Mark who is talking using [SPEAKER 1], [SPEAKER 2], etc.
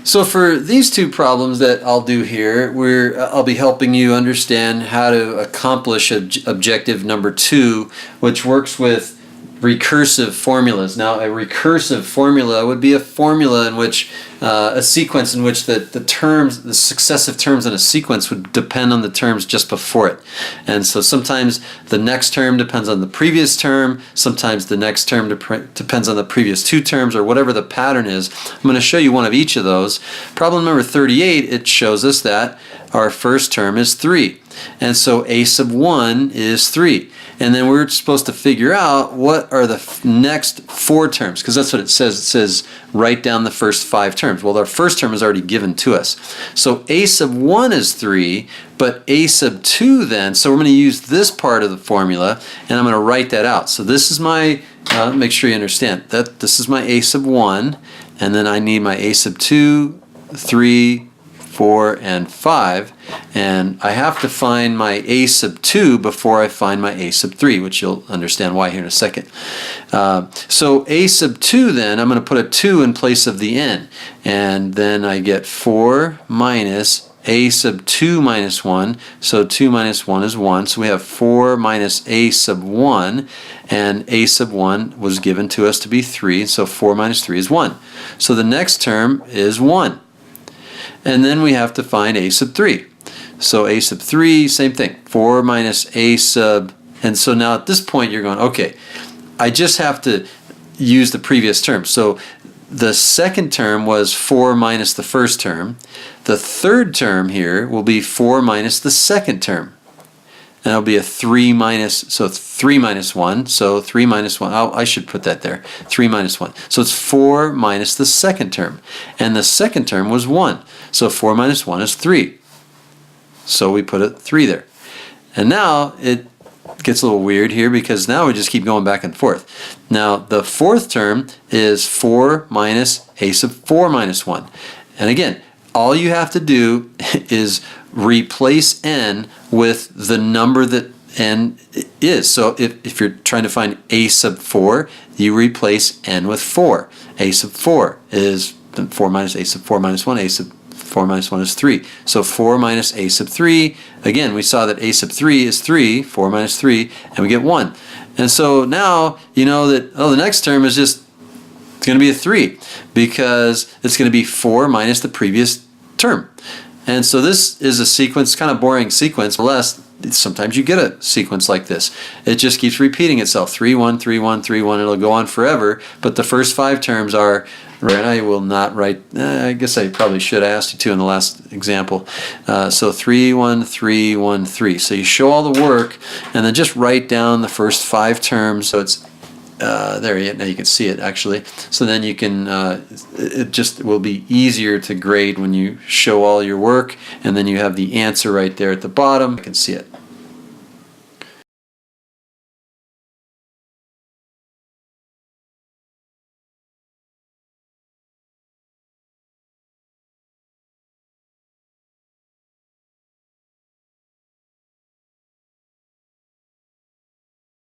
[SPEAKER 1] So for these two problems that I'll do here, I'll be helping you understand how to accomplish objective number 2, which works with recursive formulas. Now, a recursive formula would be a formula in which a sequence in which the successive terms in a sequence would depend on the terms just before it. And so sometimes the next term depends on the previous term, sometimes the next term depends on the previous 2 terms, or whatever the pattern is. I'm going to show you one of each of those. Problem number 38, it shows us that our first term is 3. And so a sub 1 is 3. And then we're supposed to figure out what are the next 4 terms, because that's what it says. It says write down the first 5 terms. Well, our first term is already given to us. So a sub 1 is 3, but a sub 2 then, so we're going to use this part of the formula, and I'm going to write that out. So this is my, make sure you understand, that this is my a sub 1, and then I need my a sub 2, 3, 4, and 5, and I have to find my a sub 2 before I find my a sub 3, which you'll understand why here in a second. So a sub 2 then, I'm going to put a 2 in place of the n, and then I get 4 minus a sub 2 minus 1, so 2 minus 1 is 1, so we have 4 minus a sub 1, and a sub 1 was given to us to be 3, so 4 minus 3 is 1. So the next term is 1. And then we have to find a sub 3. So a sub 3, same thing, 4 minus a sub, and so now at this point you're going, okay, I just have to use the previous term. So the second term was 4 minus the first term. The third term here will be 4 minus the second term. And it'll be a 3 minus, so 3 minus 1, so 3 minus 1, oh, I should put that there, 3 minus 1. So it's 4 minus the second term. And the second term was 1. So 4 minus 1 is 3. So we put a 3 there. And now it gets a little weird here because now we just keep going back and forth. Now the fourth term is 4 minus a sub 4 minus 1. And again, all you have to do is replace n with the number that n is. So if you're trying to find a sub 4, you replace n with 4. A sub 4 is 4 minus a sub 4 minus 1. A sub 4 minus 1 is 3. So 4 minus a sub 3, again, we saw that a sub 3 is 3, 4 minus 3, and we get 1. And so now you know that, oh, the next term is just, it's going to be a 3 because it's going to be 4 minus the previous term. And so this is a sequence, kind of boring sequence, unless sometimes you get a sequence like this. It just keeps repeating itself, 3, 1, 3, 1, 3, 1. It'll go on forever, but the first 5 terms are, right, I will not write, I guess I probably should have asked you to in the last example. So 3, 1, 3, 1, 3. So you show all the work, and then just write down the first 5 terms. So it's there, now you can see it actually. So then you can, it just will be easier to grade when you show all your work, and then you have the answer right there at the bottom. You can see it.